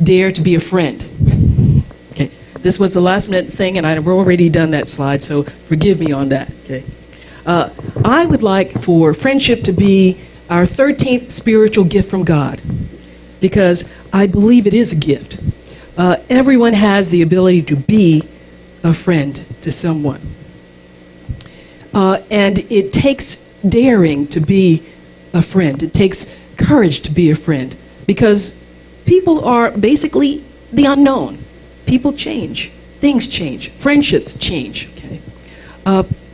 dare to be a friend. Okay, this was the last minute thing, and I've already done that slide, so forgive me on that. Okay, I would like for friendship to be our 13th spiritual gift from God, because I believe it is a gift. Everyone has the ability to be a friend to someone. And it takes daring to be a friend. It takes courage to be a friend, because people are basically the unknown. People change. Things change. Friendships change. Okay?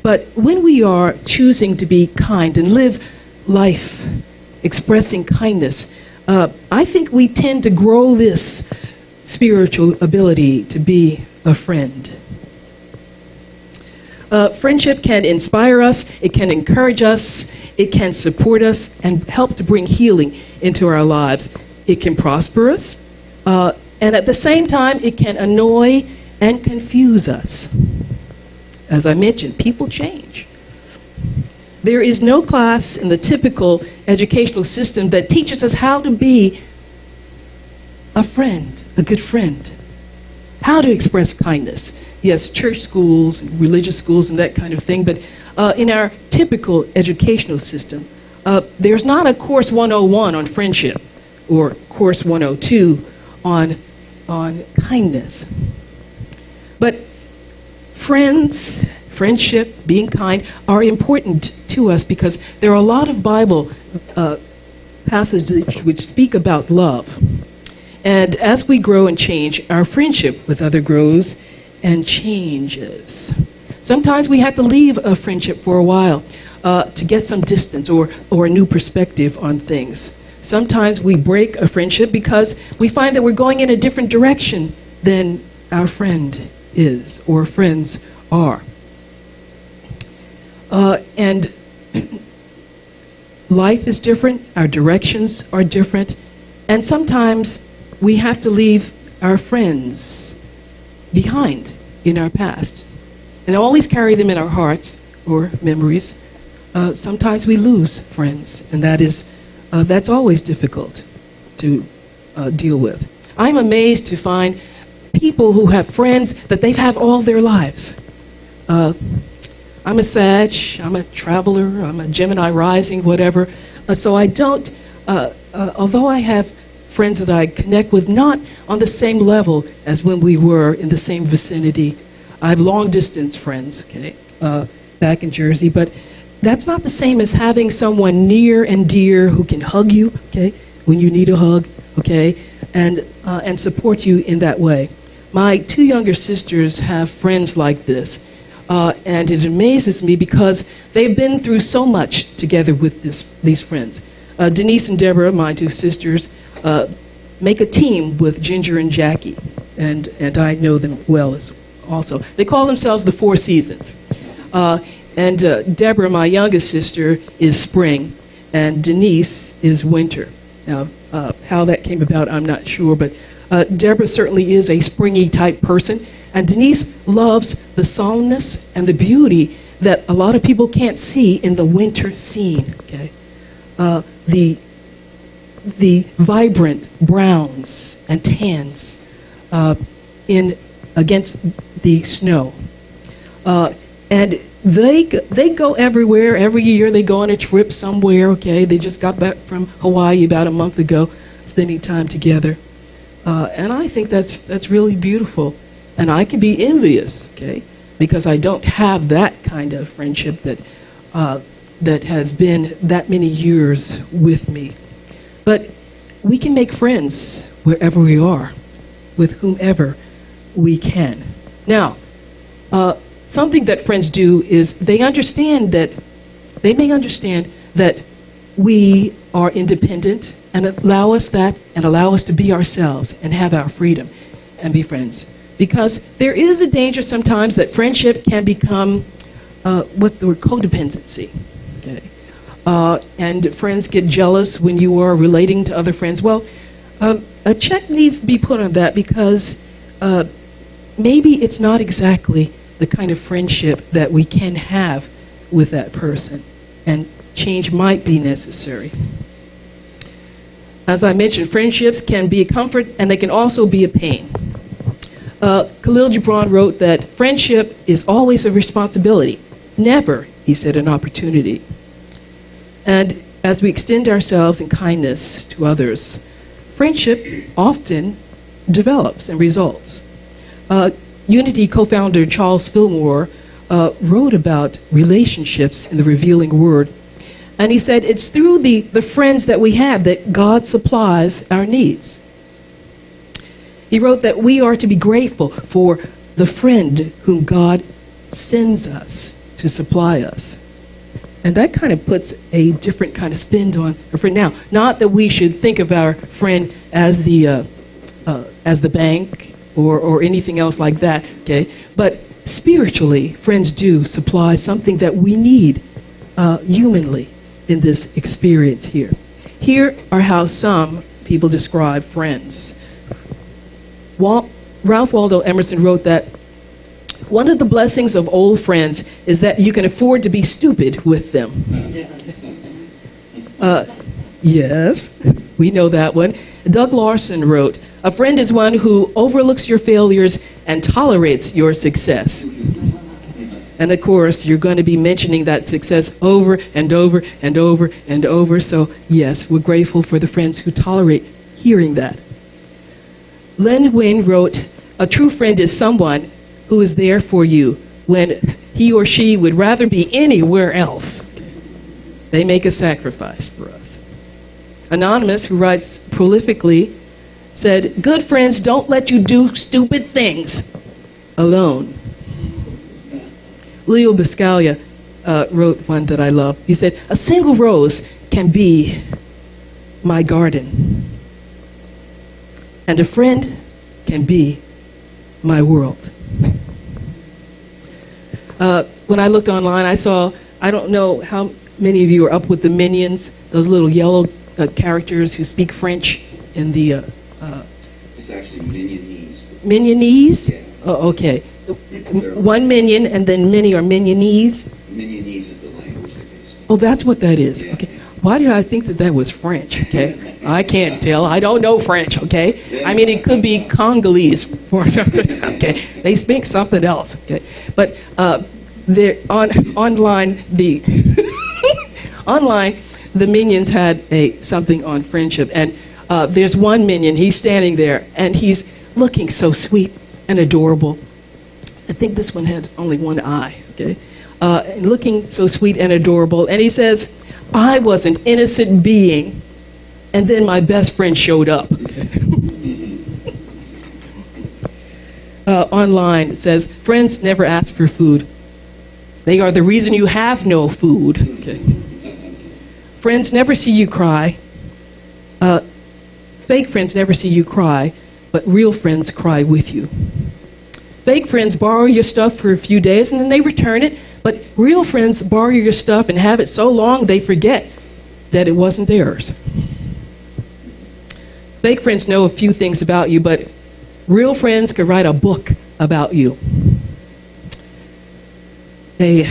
But when we are choosing to be kind and live life expressing kindness, I think we tend to grow this spiritual ability to be a friend. Friendship can inspire us, it can encourage us, it can support us, and help to bring healing into our lives. It can prosper us, and at the same time, it can annoy and confuse us. As I mentioned, people change. There is no class in the typical educational system that teaches us how to be a friend, a good friend, how to express kindness. Yes, church schools, religious schools, and that kind of thing, but in our typical educational system, there's not a Course 101 on friendship or Course 102 on kindness. But friendship, being kind, are important to us because there are a lot of Bible passages which speak about love. And as we grow and change, our friendship with others grows and changes. Sometimes we have to leave a friendship for a while to get some distance or a new perspective on things. Sometimes we break a friendship because we find that we're going in a different direction than our friend is or friends are. And life is different, our directions are different, and sometimes we have to leave our friends behind in our past and always carry them in our hearts or memories. Sometimes we lose friends, and that's always difficult to deal with. I'm amazed to find people who have friends that they've had all their lives. I'm a Sag, I'm a traveler, I'm a Gemini rising, whatever. So I don't, although I have friends that I connect with, not on the same level as when we were in the same vicinity. I have long-distance friends, okay, back in Jersey, but that's not the same as having someone near and dear who can hug you, okay, when you need a hug, okay, and support you in that way. My two younger sisters have friends like this, and it amazes me because they've been through so much together with these friends. Denise and Deborah, my two sisters, make a team with Ginger and Jackie, and I know them well as also. They call themselves the Four Seasons. And Deborah, my youngest sister, is spring, and Denise is winter. Now, how that came about, I'm not sure, but Deborah certainly is a springy type person, and Denise loves the solemnness and the beauty that a lot of people can't see in the winter scene, okay? The vibrant browns and tans against the snow. And they go everywhere. Every year they go on a trip somewhere, okay? They just got back from Hawaii about a month ago, spending time together. And I think that's really beautiful. And I can be envious, okay? Because I don't have that kind of friendship that has been that many years with me. But we can make friends wherever we are, with whomever we can. Now, something that friends do is they may understand that we are independent and allow us to be ourselves and have our freedom and be friends. Because there is a danger sometimes that friendship can become, codependency. Okay. And friends get jealous when you are relating to other friends. Well, a check needs to be put on that because maybe it's not exactly the kind of friendship that we can have with that person, and change might be necessary. As I mentioned, friendships can be a comfort and they can also be a pain. Khalil Gibran wrote that friendship is always a responsibility, never, he said, an opportunity. And as we extend ourselves in kindness to others, friendship often develops and results. Unity co-founder Charles Fillmore wrote about relationships in the Revealing Word. And he said, it's through the friends that we have that God supplies our needs. He wrote that we are to be grateful for the friend whom God sends us to supply us. And that kind of puts a different kind of spin on a friend. Now, not that we should think of our friend as the bank or anything else like that, okay? But spiritually, friends do supply something that we need humanly in this experience here. Here are how some people describe friends. Ralph Waldo Emerson wrote that one of the blessings of old friends is that you can afford to be stupid with them. Yes, we know that one. Doug Larson wrote, a friend is one who overlooks your failures and tolerates your success. And of course, you're going to be mentioning that success over and over and over and over. So yes, we're grateful for the friends who tolerate hearing that. John.when wrote, a true friend is someone who is there for you when he or she would rather be anywhere else. They make a sacrifice for us. Anonymous, who writes prolifically, said, good friends don't let you do stupid things alone. Leo Biscaglia wrote one that I love. He said, a single rose can be my garden, and a friend can be my world. When I looked online, I saw, I don't know how many of you are up with the Minions, those little yellow characters who speak French in the... it's actually Minionese. Minionese? Yeah. Oh, okay. One minion and then many are Minionese? Minionese is the language that they speak. Oh, that's what that is. Yeah. Okay. Why did I think that was French? Okay. I can't tell. I don't know French, okay? I mean, it could be Congolese for something, okay? They speak something else, okay? But online, the Minions had something on friendship. And there's one Minion, he's standing there, and he's looking so sweet and adorable. I think this one had only one eye, okay? Looking so sweet and adorable. And he says, I was an innocent being, and then my best friend showed up. Online, it says, friends never ask for food. They are the reason you have no food. Okay. Friends never see you cry. Fake friends never see you cry, but real friends cry with you. Fake friends borrow your stuff for a few days and then they return it, but real friends borrow your stuff and have it so long they forget that it wasn't theirs. Fake friends know a few things about you, but real friends could write a book about you. A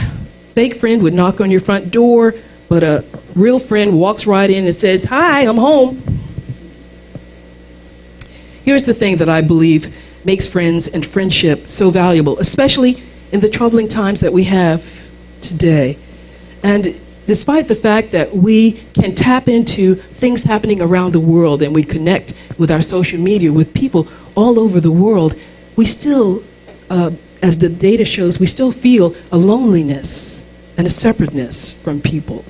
fake friend would knock on your front door, but a real friend walks right in and says, hi, I'm home. Here's the thing that I believe makes friends and friendship so valuable, especially in the troubling times that we have today. And despite the fact that we can tap into things happening around the world and we connect with our social media with people all over the world, we still, as the data shows, we still feel a loneliness and a separateness from people.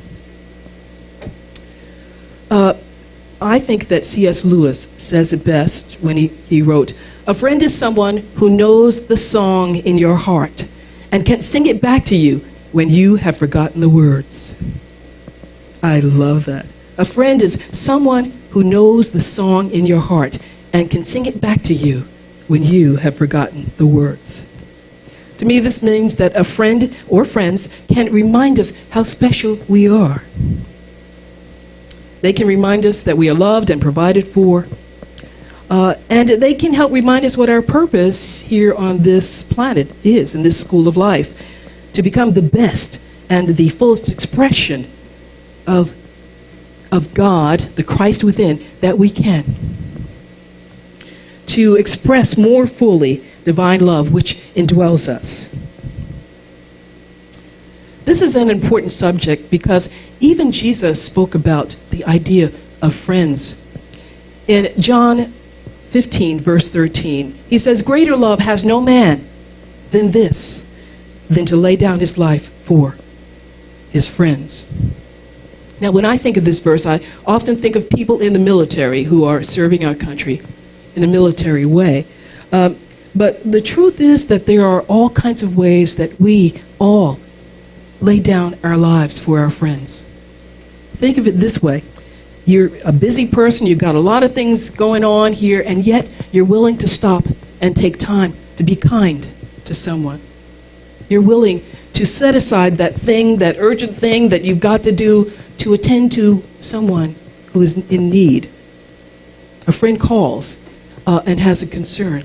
I think that C.S. Lewis says it best when he wrote, a friend is someone who knows the song in your heart and can sing it back to you when you have forgotten the words. I love that. A friend is someone who knows the song in your heart and can sing it back to you when you have forgotten the words. To me, this means that a friend or friends can remind us how special we are. They can remind us that we are loved and provided for. And they can help remind us what our purpose here on this planet is, in this school of life, to become the best and the fullest expression of of God, the Christ within, that we can. To express more fully divine love which indwells us. This is an important subject because even Jesus spoke about the idea of friends. In John 15, verse 13, he says, "Greater love has no man than this, than to lay down his life for his friends." Now, when I think of this verse, I often think of people in the military who are serving our country in a military way. But the truth is that there are all kinds of ways that we all lay down our lives for our friends. Think of it this way. You're a busy person, you've got a lot of things going on here, and yet you're willing to stop and take time to be kind to someone. You're willing to set aside that thing, that urgent thing that you've got to do to attend to someone who is in need. A friend calls and has a concern,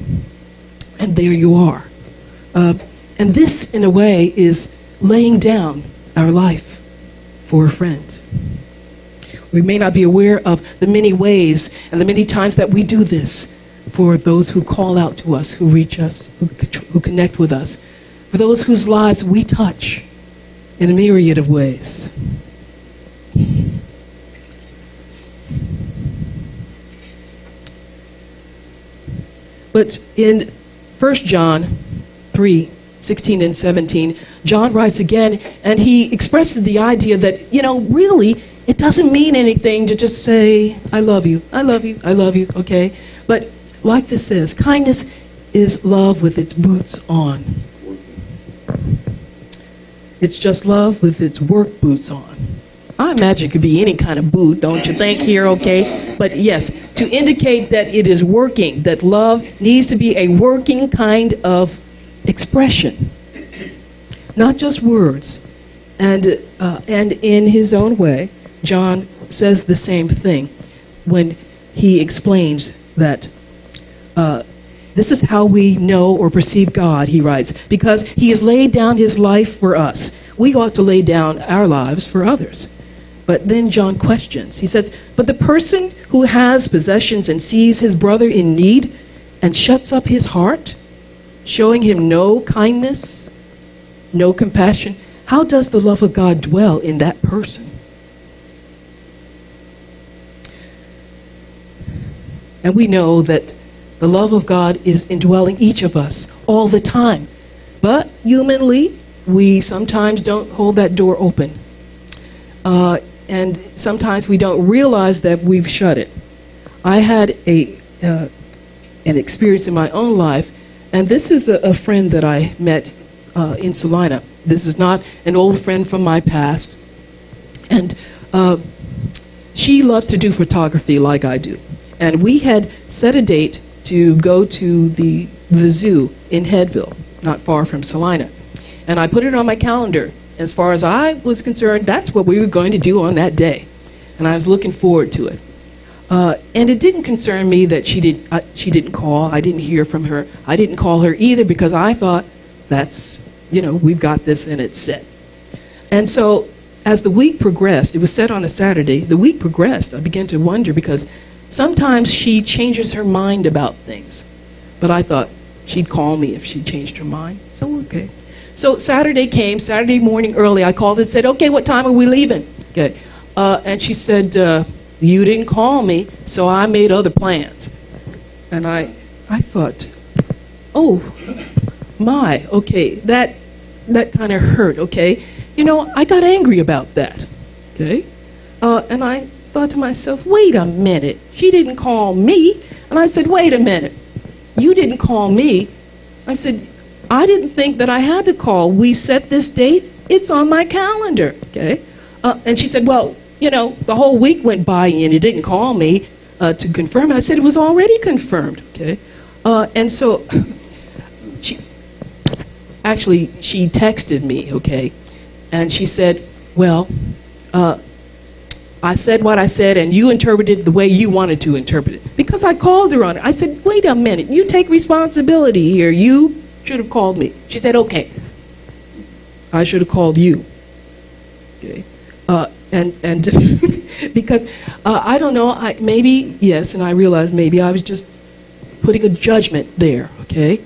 and there you are. And this, in a way, is laying down our life for a friend. We may not be aware of the many ways and the many times that we do this for those who call out to us, who reach us, who connect with us, for those whose lives we touch in a myriad of ways. But in 1 John 3:16 and 17, John writes again, and he expresses the idea that, really, it doesn't mean anything to just say, "I love you, I love you, I love you," okay? But like this says, kindness is love with its boots on. It's just love with its work boots on. I imagine it could be any kind of boot, don't you think here, okay? But yes, to indicate that it is working, that love needs to be a working kind of expression, not just words. And in his own way, John says the same thing when he explains that this is how we know or perceive God, he writes, because he has laid down his life for us. We ought to lay down our lives for others. But then John questions. He says, "But the person who has possessions and sees his brother in need and shuts up his heart, showing him no kindness, no compassion, how does the love of God dwell in that person?" And we know that the love of God is indwelling each of us all the time. But humanly, we sometimes don't hold that door open. And sometimes we don't realize that we've shut it. I had an experience in my own life, and this is a friend that I met in Salina. This is not an old friend from my past. And she loves to do photography like I do. And we had set a date to go to the zoo in Headville, not far from Salina. And I put it on my calendar. As far as I was concerned, that's what we were going to do on that day. And I was looking forward to it. And it didn't concern me that she didn't call. I didn't hear from her. I didn't call her either because I thought, we've got this and it's set. And so as the week progressed, it was set on a Saturday, the week progressed, I began to wonder because sometimes she changes her mind about things. But I thought she'd call me if she changed her mind. So, okay. So Saturday came, Saturday morning early, I called and said, "Okay, what time are we leaving?" Okay. And she said, "You didn't call me, so I made other plans." And I thought, oh, my, okay, that kind of hurt, okay. I got angry about that, okay. And I thought to myself, wait a minute, she didn't call me. And I said, wait a minute, you didn't call me. I said, I didn't think that I had to call. We set this date. It's on my calendar, okay? And she said, well, the whole week went by and you didn't call me to confirm. And I said, it was already confirmed, okay? And so she texted me, okay? And she said, well, I said what I said and you interpreted the way you wanted to interpret it. Because I called her on it. I said, wait a minute, you take responsibility here. You should have called me. She said, okay. I should have called you. Okay. And Because I don't know, maybe, yes, and I realized maybe I was just putting a judgment there, okay?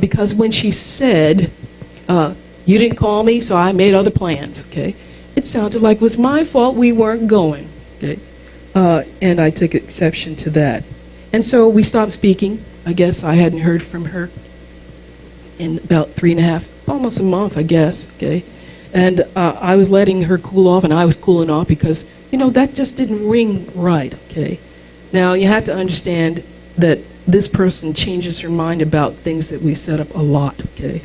Because when she said, you didn't call me, so I made other plans, okay? It sounded like it was my fault we weren't going, okay? And I took exception to that. And so we stopped speaking. I guess I hadn't heard from her in about 3.5, almost a month, I guess, okay? And I was letting her cool off, and I was cooling off because, that just didn't ring right, okay? Now, you have to understand that this person changes her mind about things that we set up a lot, okay?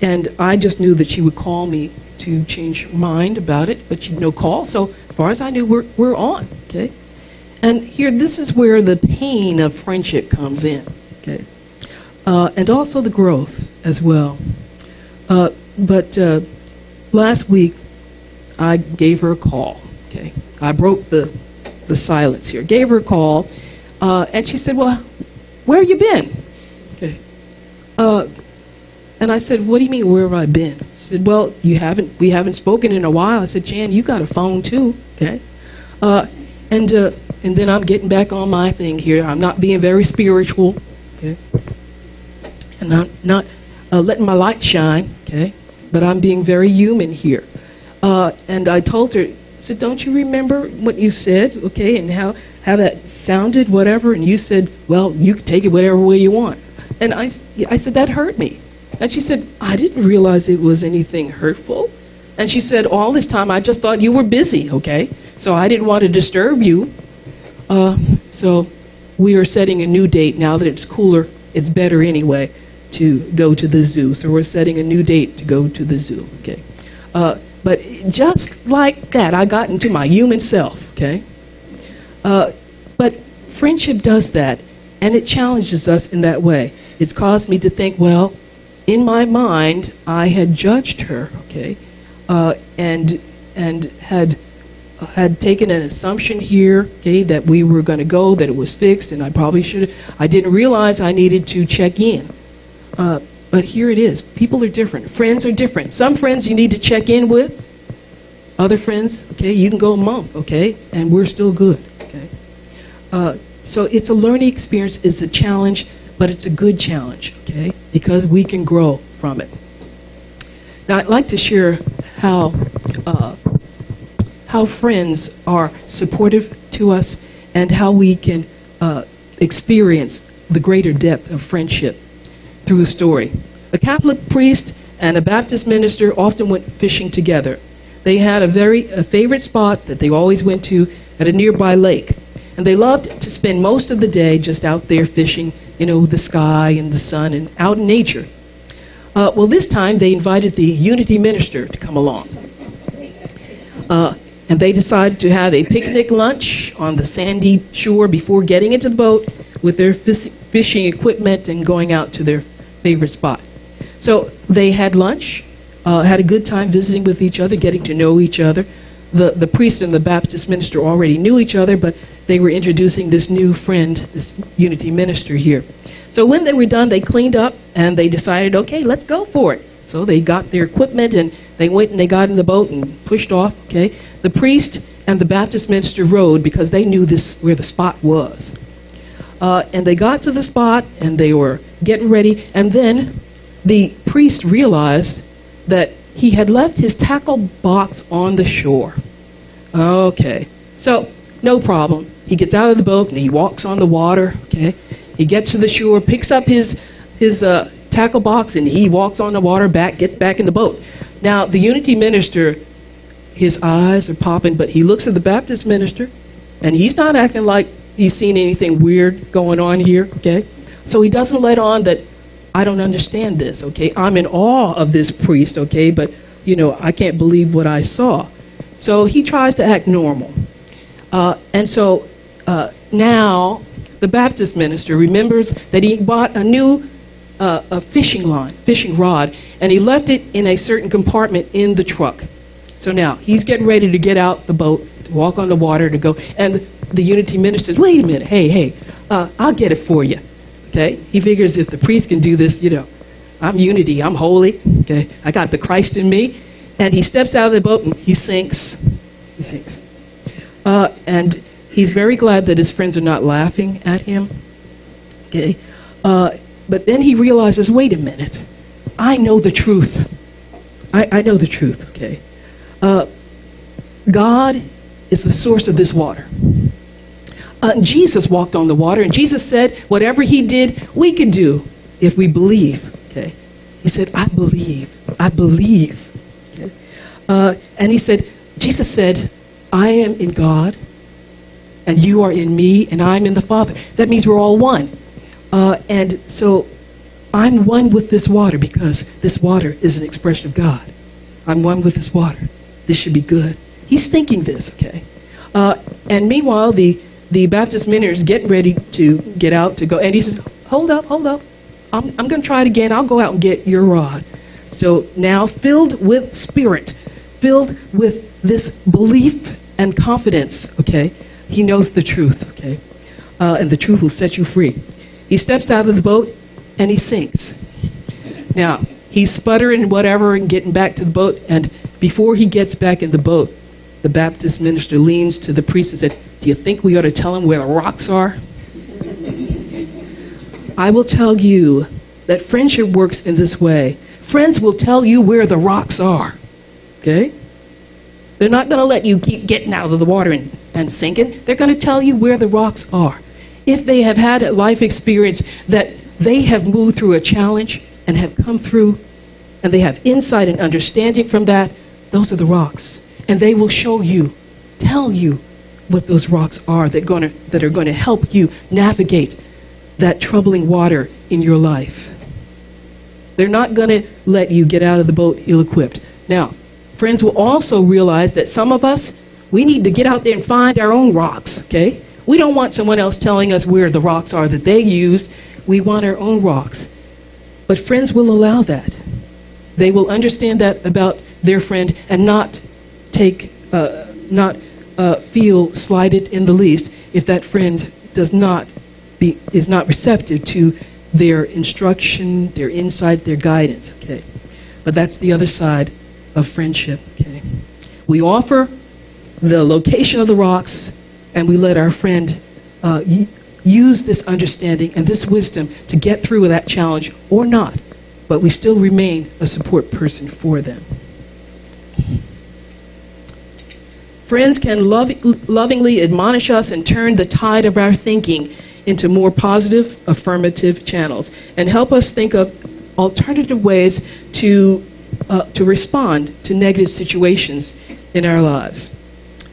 And I just knew that she would call me to change her mind about it, but she'd no call, so as far as I knew, we're on, okay? And here, this is where the pain of friendship comes in, okay? And also the growth as well. But last week, I gave her a call, okay? I broke the silence here. Gave her a call, and she said, well, where have you been? Okay. And I said, what do you mean, where have I been? She said, well, we haven't spoken in a while. I said, Jan, you got a phone too, okay? And then I'm getting back on my thing here. I'm not being very spiritual, okay? And I'm not letting my light shine, okay? But I'm being very human here. And I told her, I said, don't you remember what you said, okay, and how that sounded, whatever? And you said, well, you can take it whatever way you want. And I said, that hurt me. And she said, I didn't realize it was anything hurtful. And she said, all this time I just thought you were busy, okay? So I didn't want to disturb you. So we are setting a new date now that it's cooler. It's better anyway to go to the zoo. So we're setting a new date to go to the zoo, okay? But just like that, I got into my human self, okay? But friendship does that, and it challenges us in that way. It's caused me to think, well, in my mind, I had judged her, okay, and had taken an assumption here, okay, that we were going to go, that it was fixed, and I probably should have. I didn't realize I needed to check in. But here it is. People are different. Friends are different. Some friends you need to check in with. Other friends, okay, you can go a month, okay, and we're still good, okay. So it's a learning experience. It's a challenge, but it's a good challenge, okay, because we can grow from it. Now, I'd like to share how friends are supportive to us and how we can experience the greater depth of friendship through a story. A Catholic priest and a Baptist minister often went fishing together. They had a favorite spot that they always went to at a nearby lake. And they loved to spend most of the day just out there fishing, the sky and the sun and out in nature. Well, this time they invited the Unity minister to come along. And they decided to have a picnic lunch on the sandy shore before getting into the boat with their fishing equipment and going out to their favorite spot. So they had lunch, had a good time visiting with each other, getting to know each other. The priest and the Baptist minister already knew each other, but they were introducing this new friend, this Unity minister here. So when they were done, they cleaned up and they decided, okay, let's go for it. So they got their equipment and they went and they got in the boat and pushed off, okay. The priest and the Baptist minister rowed because they knew where the spot was. And they got to the spot and they were getting ready, and then the priest realized that he had left his tackle box on the shore. Okay, so no problem. He gets out of the boat and he walks on the water, okay. He gets to the shore, picks up his tackle box, and he walks on the water, gets back in the boat. Now, the Unity minister, his eyes are popping, but he looks at the Baptist minister, and he's not acting like he's seen anything weird going on here, okay? So he doesn't let on that, I don't understand this, okay? I'm in awe of this priest, okay? But, I can't believe what I saw. So he tries to act normal. And so now the Baptist minister remembers that he bought a new fishing rod, and he left it in a certain compartment in the truck. So now he's getting ready to get out the boat, to walk on the water, to go. And the Unity minister says, wait a minute, hey, I'll get it for you. Okay? He figures if the priest can do this, I'm Unity, I'm holy. Okay? I got the Christ in me. And he steps out of the boat and he sinks. He sinks. And he's very glad that his friends are not laughing at him. Okay. But then he realizes, wait a minute, I know the truth. I know the truth, okay? God is the source of this water. Jesus walked on the water, and Jesus said whatever he did, we could do if we believe, okay? He said, I believe, I believe. Okay? And Jesus said, I am in God, and you are in me, and I'm in the Father. That means we're all one. And so I'm one with this water because this water is an expression of God. I'm one with this water. This should be good. He's thinking this, okay? And meanwhile, the Baptist minister is getting ready to get out to go. And he says, hold up. I'm going to try it again. I'll go out and get your rod. So now, filled with spirit, filled with this belief and confidence, okay? He knows the truth, okay? And the truth will set you free. He steps out of the boat and he sinks. Now, he's sputtering whatever and getting back to the boat. And before he gets back in the boat, the Baptist minister leans to the priest and said, do you think we ought to tell him where the rocks are? I will tell you that friendship works in this way. Friends will tell you where the rocks are. Okay? They're not going to let you keep getting out of the water and sinking. They're going to tell you where the rocks are. If they have had a life experience that they have moved through a challenge and have come through, and they have insight and understanding from that, those are the rocks. And they will show you, tell you what those rocks are that are going to help you navigate that troubling water in your life. They're not going to let you get out of the boat ill-equipped. Now, friends will also realize that some of us, we need to get out there and find our own rocks, okay? We don't want someone else telling us where the rocks are that they used. We want our own rocks. But friends will allow that. They will understand that about their friend and not feel slighted in the least if that friend is not receptive to their instruction, their insight, their guidance. Okay, but that's the other side of friendship. Okay, we offer the location of the rocks, and we let our friend use this understanding and this wisdom to get through that challenge or not, but we still remain a support person for them. Friends can lovingly admonish us and turn the tide of our thinking into more positive, affirmative channels and help us think of alternative ways to respond to negative situations in our lives.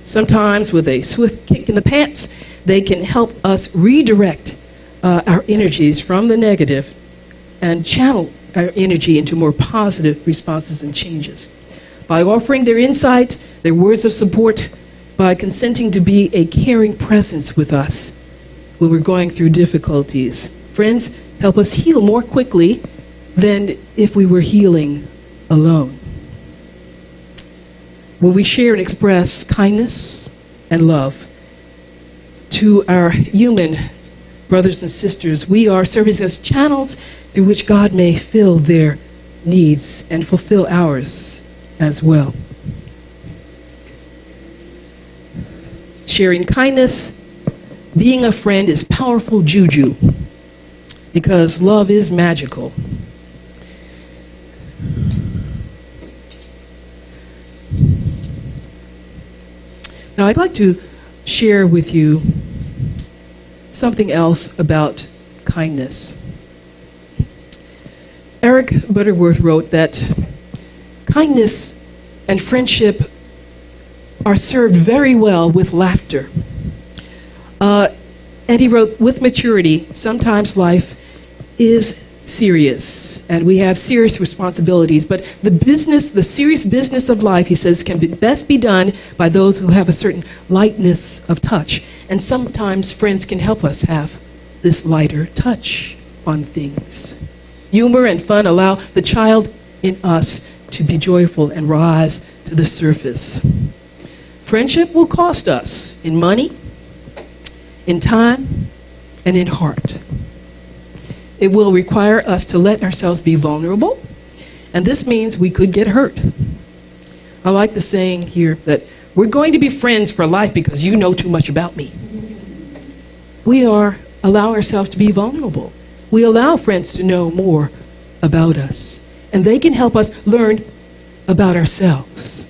Sometimes with a swift kick in the pants, they can help us redirect our energies from the negative and channel our energy into more positive responses and changes. By offering their insight, their words of support, by consenting to be a caring presence with us when we're going through difficulties. Friends help us heal more quickly than if we were healing alone. When we share and express kindness and love to our human brothers and sisters, we are serving as channels through which God may fill their needs and fulfill ours as well. Sharing kindness, being a friend is powerful juju because love is magical. Now, I'd like to share with you something else about kindness. Eric Butterworth wrote that kindness and friendship are served very well with laughter. And he wrote, with maturity, sometimes life is serious, and we have serious responsibilities, but the serious business of life, he says, can best be done by those who have a certain lightness of touch. And sometimes friends can help us have this lighter touch on things. Humor and fun allow the child in us to be joyful and rise to the surface. Friendship will cost us in money, in time, and in heart. It will require us to let ourselves be vulnerable, and this means we could get hurt. I like the saying here that We're going to be friends for life because you know too much about me. We allow ourselves to be vulnerable. We allow friends to know more about us. And they can help us learn about ourselves.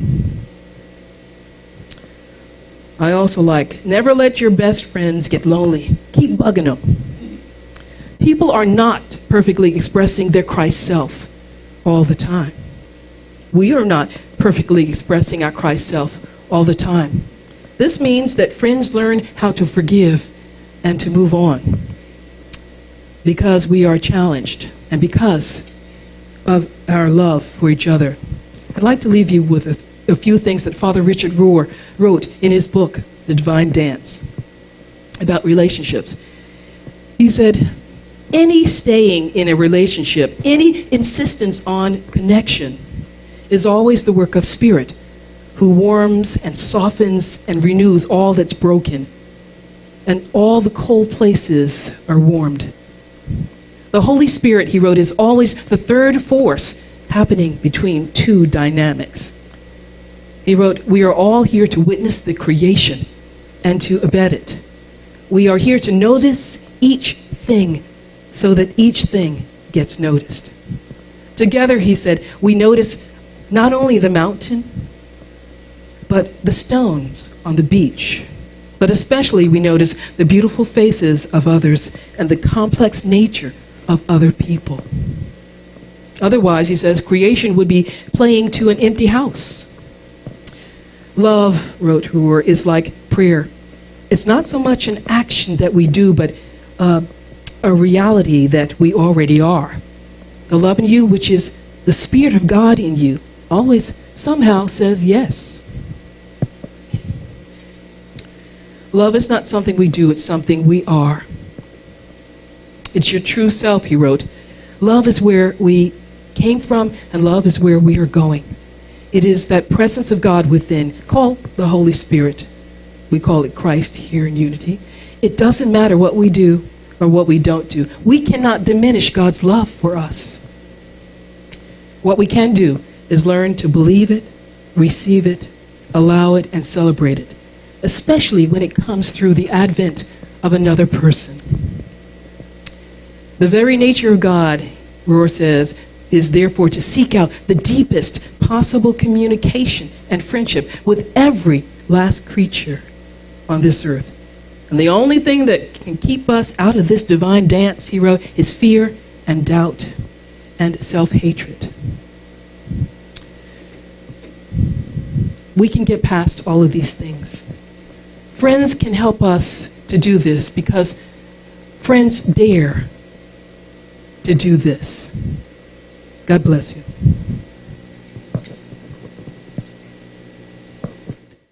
I also like, never let your best friends get lonely. Keep bugging them. People are not perfectly expressing their Christ self all the time. We are not perfectly expressing our Christ self all the time. This means that friends learn how to forgive and to move on because we are challenged and because of our love for each other. I'd like to leave you with a few things that Father Richard Rohr wrote in his book, The Divine Dance, about relationships. He said, any staying in a relationship, any insistence on connection is always the work of Spirit, who warms and softens and renews all that's broken, and all the cold places are warmed. The Holy Spirit, he wrote, is always the third force happening between two dynamics. He wrote, we are all here to witness the creation and to abet it. We are here to notice each thing so that each thing gets noticed. Together, he said, we notice not only the mountain, but the stones on the beach. But especially we notice the beautiful faces of others and the complex nature of other people. Otherwise, he says, creation would be playing to an empty house. Love, wrote Rohr, is like prayer. It's not so much an action that we do, but a reality that we already are. The love in you, which is the Spirit of God in you, always somehow says yes. Love is not something we do, it's something we are. It's your true self, he wrote. Love is where we came from, and love is where we are going. It is that presence of God within, called the Holy Spirit. We call it Christ here in Unity. It doesn't matter what we do or what we don't do. We cannot diminish God's love for us. What we can do is learn to believe it, receive it, allow it, and celebrate it, especially when it comes through the advent of another person. The very nature of God, Rohr says, is therefore to seek out the deepest possible communication and friendship with every last creature on this earth. And the only thing that can keep us out of this divine dance, he wrote, is fear and doubt and self-hatred. We can get past all of these things. Friends can help us to do this because friends dare to do this. God bless you.